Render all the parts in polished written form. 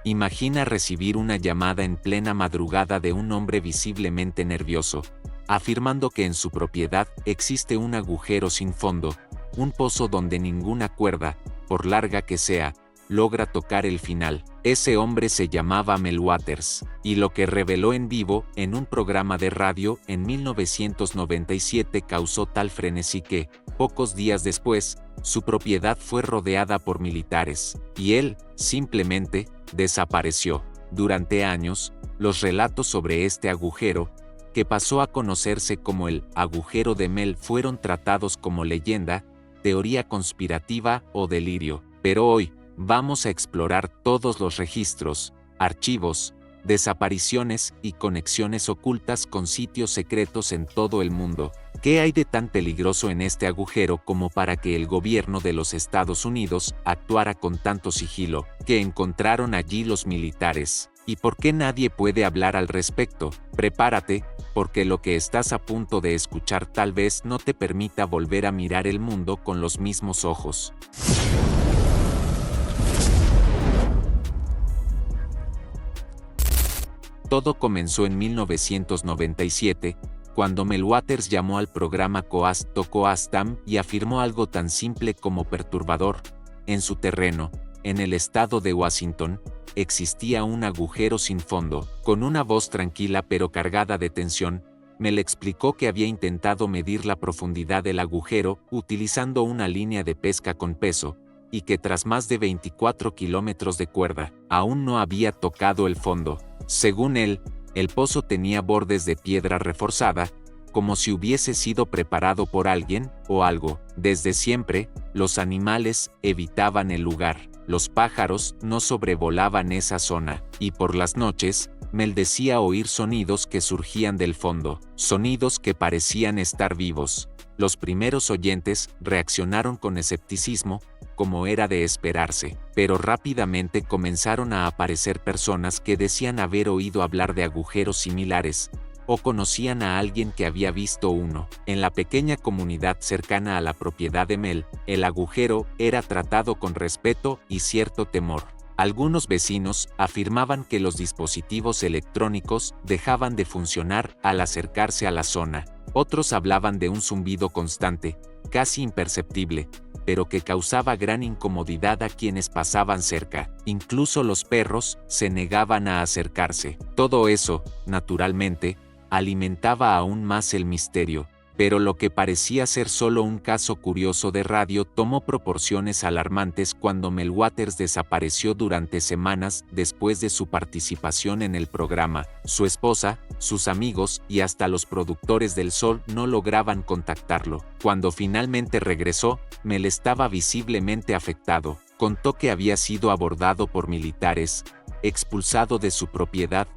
Imagina recibir una llamada en plena madrugada de un hombre visiblemente nervioso, afirmando que en su propiedad existe un agujero sin fondo, un pozo donde ninguna cuerda, por larga que sea, logra tocar el final. Ese hombre se llamaba Mel Waters, y lo que reveló en vivo en un programa de radio en 1997 causó tal frenesí que, pocos días después, su propiedad fue rodeada por militares, y él, simplemente, desapareció. Durante años, los relatos sobre este agujero, que pasó a conocerse como el agujero de Mel, fueron tratados como leyenda, teoría conspirativa o delirio. Pero hoy, vamos a explorar todos los registros, archivos, desapariciones y conexiones ocultas con sitios secretos en todo el mundo. ¿Qué hay de tan peligroso en este agujero como para que el gobierno de los Estados Unidos actuara con tanto sigilo? ¿Qué encontraron allí los militares? ¿Y por qué nadie puede hablar al respecto? Prepárate, porque lo que estás a punto de escuchar tal vez no te permita volver a mirar el mundo con los mismos ojos. Todo comenzó en 1997, cuando Mel Waters llamó al programa Coast to Coastam y afirmó algo tan simple como perturbador. En su terreno, en el estado de Washington, existía un agujero sin fondo. Con una voz tranquila pero cargada de tensión, Mel explicó que había intentado medir la profundidad del agujero utilizando una línea de pesca con peso, y que tras más de 24 kilómetros de cuerda, aún no había tocado el fondo. Según él, el pozo tenía bordes de piedra reforzada, como si hubiese sido preparado por alguien o algo. Desde siempre, los animales evitaban el lugar. Los pájaros no sobrevolaban esa zona, y por las noches, Mel decía oír sonidos que surgían del fondo, sonidos que parecían estar vivos. Los primeros oyentes reaccionaron con escepticismo, como era de esperarse, pero rápidamente comenzaron a aparecer personas que decían haber oído hablar de agujeros similares, o conocían a alguien que había visto uno. En la pequeña comunidad cercana a la propiedad de Mel, el agujero era tratado con respeto y cierto temor. Algunos vecinos afirmaban que los dispositivos electrónicos dejaban de funcionar al acercarse a la zona. Otros hablaban de un zumbido constante, casi imperceptible, pero que causaba gran incomodidad a quienes pasaban cerca. Incluso los perros se negaban a acercarse. Todo eso, naturalmente, alimentaba aún más el misterio, pero lo que parecía ser solo un caso curioso de radio tomó proporciones alarmantes cuando Mel Waters desapareció durante semanas después de su participación en el programa. Su esposa, sus amigos y hasta los productores del Sol no lograban contactarlo. Cuando finalmente regresó, Mel estaba visiblemente afectado. Contó que había sido abordado por militares, expulsado de su propiedad,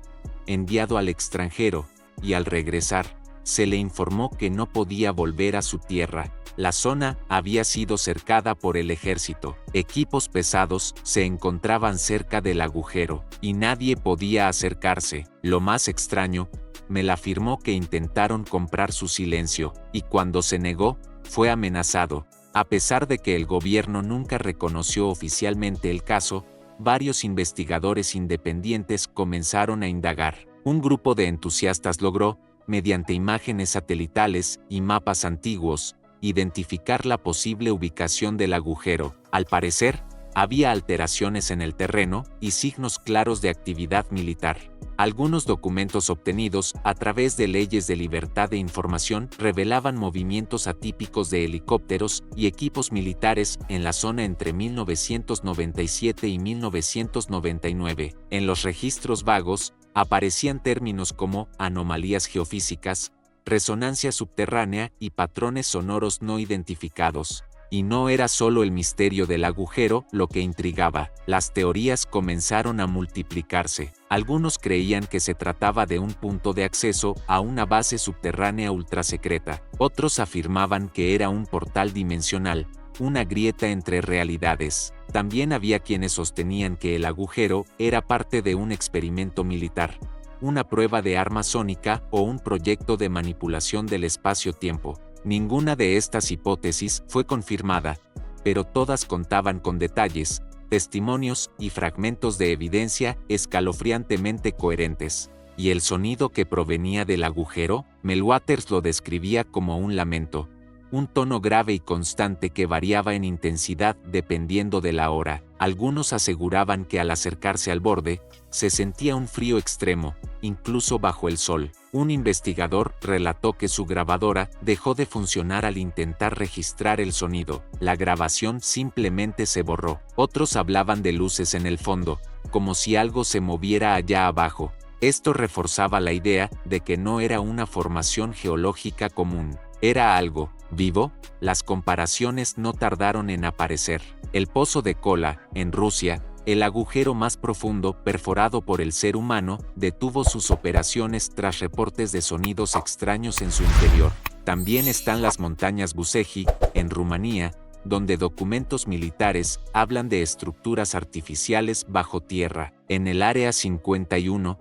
enviado al extranjero, y al regresar, se le informó que no podía volver a su tierra. La zona había sido cercada por el ejército. Equipos pesados se encontraban cerca del agujero, y nadie podía acercarse. Lo más extraño, Mel afirmó que intentaron comprar su silencio, y cuando se negó, fue amenazado. A pesar de que el gobierno nunca reconoció oficialmente el caso, varios investigadores independientes comenzaron a indagar. Un grupo de entusiastas logró, mediante imágenes satelitales y mapas antiguos, identificar la posible ubicación del agujero. Al parecer, había alteraciones en el terreno y signos claros de actividad militar. Algunos documentos obtenidos a través de leyes de libertad de información revelaban movimientos atípicos de helicópteros y equipos militares en la zona entre 1997 y 1999. En los registros vagos, aparecían términos como anomalías geofísicas, resonancia subterránea y patrones sonoros no identificados. Y no era solo el misterio del agujero lo que intrigaba, las teorías comenzaron a multiplicarse. Algunos creían que se trataba de un punto de acceso a una base subterránea ultrasecreta. Otros afirmaban que era un portal dimensional, una grieta entre realidades. También había quienes sostenían que el agujero era parte de un experimento militar, una prueba de arma sónica o un proyecto de manipulación del espacio-tiempo. Ninguna de estas hipótesis fue confirmada, pero todas contaban con detalles, testimonios y fragmentos de evidencia escalofriantemente coherentes. ¿Y el sonido que provenía del agujero? Melwaters lo describía como un lamento, un tono grave y constante que variaba en intensidad dependiendo de la hora. Algunos aseguraban que al acercarse al borde, se sentía un frío extremo, incluso bajo el sol. Un investigador relató que su grabadora dejó de funcionar al intentar registrar el sonido. La grabación simplemente se borró. Otros hablaban de luces en el fondo, como si algo se moviera allá abajo. Esto reforzaba la idea de que no era una formación geológica común. ¿Era algo vivo? Las comparaciones no tardaron en aparecer. El pozo de Kola, en Rusia, el agujero más profundo perforado por el ser humano, detuvo sus operaciones tras reportes de sonidos extraños en su interior. También están las montañas Bucegi, en Rumanía, donde documentos militares hablan de estructuras artificiales bajo tierra. En el Área 51,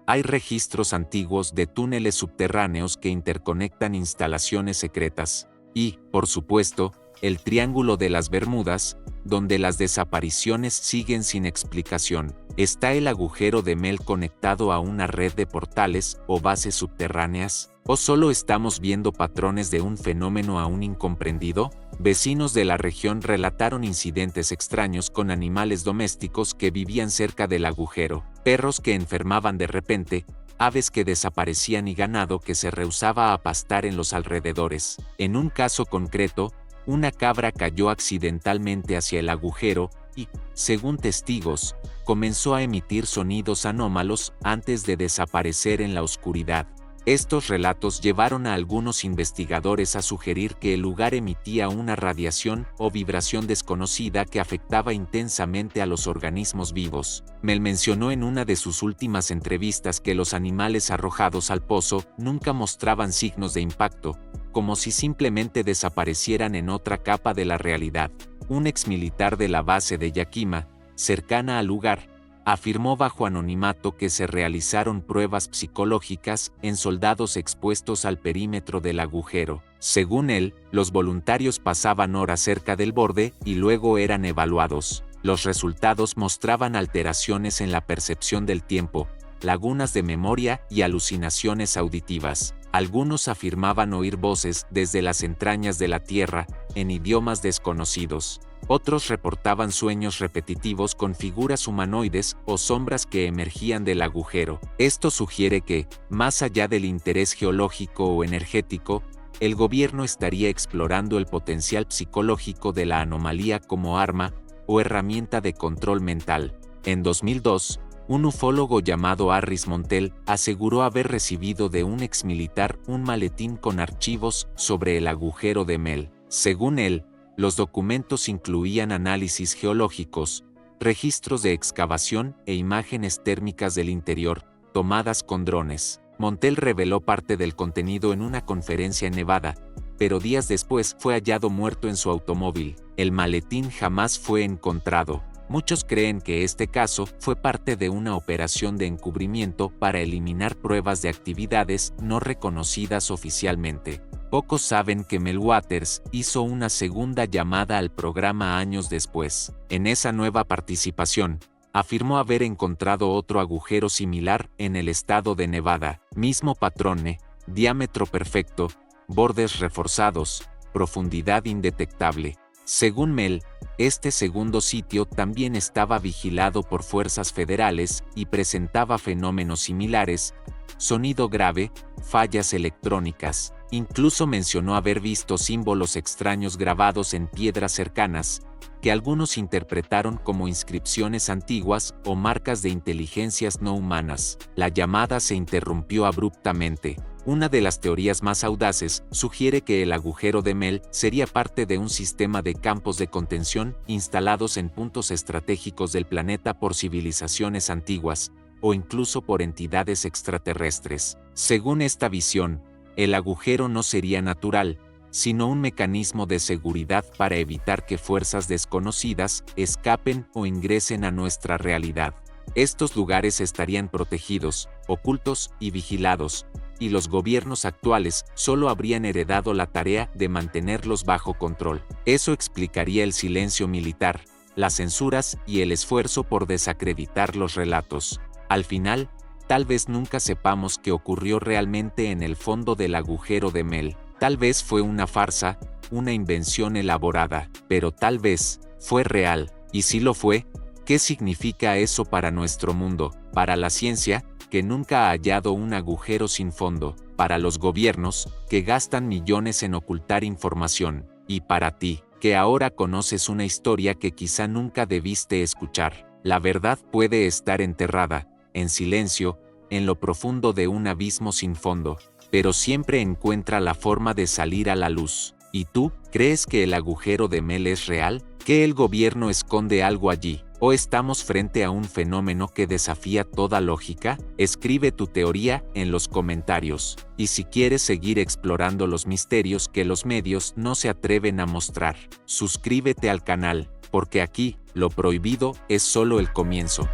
hay registros antiguos de túneles subterráneos que interconectan instalaciones secretas. Y, por supuesto, el Triángulo de las Bermudas, donde las desapariciones siguen sin explicación. ¿Está el agujero de Mel conectado a una red de portales o bases subterráneas? ¿O solo estamos viendo patrones de un fenómeno aún incomprendido? Vecinos de la región relataron incidentes extraños con animales domésticos que vivían cerca del agujero, perros que enfermaban de repente, aves que desaparecían y ganado que se rehusaba a pastar en los alrededores. En un caso concreto, una cabra cayó accidentalmente hacia el agujero y, según testigos, comenzó a emitir sonidos anómalos antes de desaparecer en la oscuridad. Estos relatos llevaron a algunos investigadores a sugerir que el lugar emitía una radiación o vibración desconocida que afectaba intensamente a los organismos vivos. Mel mencionó en una de sus últimas entrevistas que los animales arrojados al pozo nunca mostraban signos de impacto, como si simplemente desaparecieran en otra capa de la realidad. Un exmilitar de la base de Yakima, cercana al lugar, afirmó bajo anonimato que se realizaron pruebas psicológicas en soldados expuestos al perímetro del agujero. Según él, los voluntarios pasaban horas cerca del borde y luego eran evaluados. Los resultados mostraban alteraciones en la percepción del tiempo, lagunas de memoria y alucinaciones auditivas. Algunos afirmaban oír voces desde las entrañas de la tierra, en idiomas desconocidos. Otros reportaban sueños repetitivos con figuras humanoides o sombras que emergían del agujero. Esto sugiere que, más allá del interés geológico o energético, el gobierno estaría explorando el potencial psicológico de la anomalía como arma o herramienta de control mental. En 2002, un ufólogo llamado Harris Montel aseguró haber recibido de un exmilitar un maletín con archivos sobre el agujero de Mel. Según él, los documentos incluían análisis geológicos, registros de excavación e imágenes térmicas del interior, tomadas con drones. Montel reveló parte del contenido en una conferencia en Nevada, pero días después fue hallado muerto en su automóvil. El maletín jamás fue encontrado. Muchos creen que este caso fue parte de una operación de encubrimiento para eliminar pruebas de actividades no reconocidas oficialmente. Pocos saben que Melwaters hizo una segunda llamada al programa años después. En esa nueva participación, afirmó haber encontrado otro agujero similar en el estado de Nevada, mismo patrón, diámetro perfecto, bordes reforzados, profundidad indetectable. Según Mel, este segundo sitio también estaba vigilado por fuerzas federales y presentaba fenómenos similares, sonido grave, fallas electrónicas. Incluso mencionó haber visto símbolos extraños grabados en piedras cercanas, que algunos interpretaron como inscripciones antiguas o marcas de inteligencias no humanas. La llamada se interrumpió abruptamente. Una de las teorías más audaces sugiere que el agujero de Mel sería parte de un sistema de campos de contención instalados en puntos estratégicos del planeta por civilizaciones antiguas, o incluso por entidades extraterrestres. Según esta visión, el agujero no sería natural, sino un mecanismo de seguridad para evitar que fuerzas desconocidas escapen o ingresen a nuestra realidad. Estos lugares estarían protegidos, ocultos y vigilados, y los gobiernos actuales solo habrían heredado la tarea de mantenerlos bajo control. Eso explicaría el silencio militar, las censuras y el esfuerzo por desacreditar los relatos. Al final, tal vez nunca sepamos qué ocurrió realmente en el fondo del agujero de Mel. Tal vez fue una farsa, una invención elaborada, pero tal vez fue real. Y si lo fue, ¿qué significa eso para nuestro mundo, para la ciencia, que nunca ha hallado un agujero sin fondo, para los gobiernos, que gastan millones en ocultar información, y para ti, que ahora conoces una historia que quizá nunca debiste escuchar? La verdad puede estar enterrada, en silencio, en lo profundo de un abismo sin fondo, pero siempre encuentra la forma de salir a la luz. ¿Y tú, crees que el agujero de Mel es real? ¿Que el gobierno esconde algo allí? ¿O estamos frente a un fenómeno que desafía toda lógica? Escribe tu teoría en los comentarios. Y si quieres seguir explorando los misterios que los medios no se atreven a mostrar, suscríbete al canal, porque aquí, lo prohibido es solo el comienzo.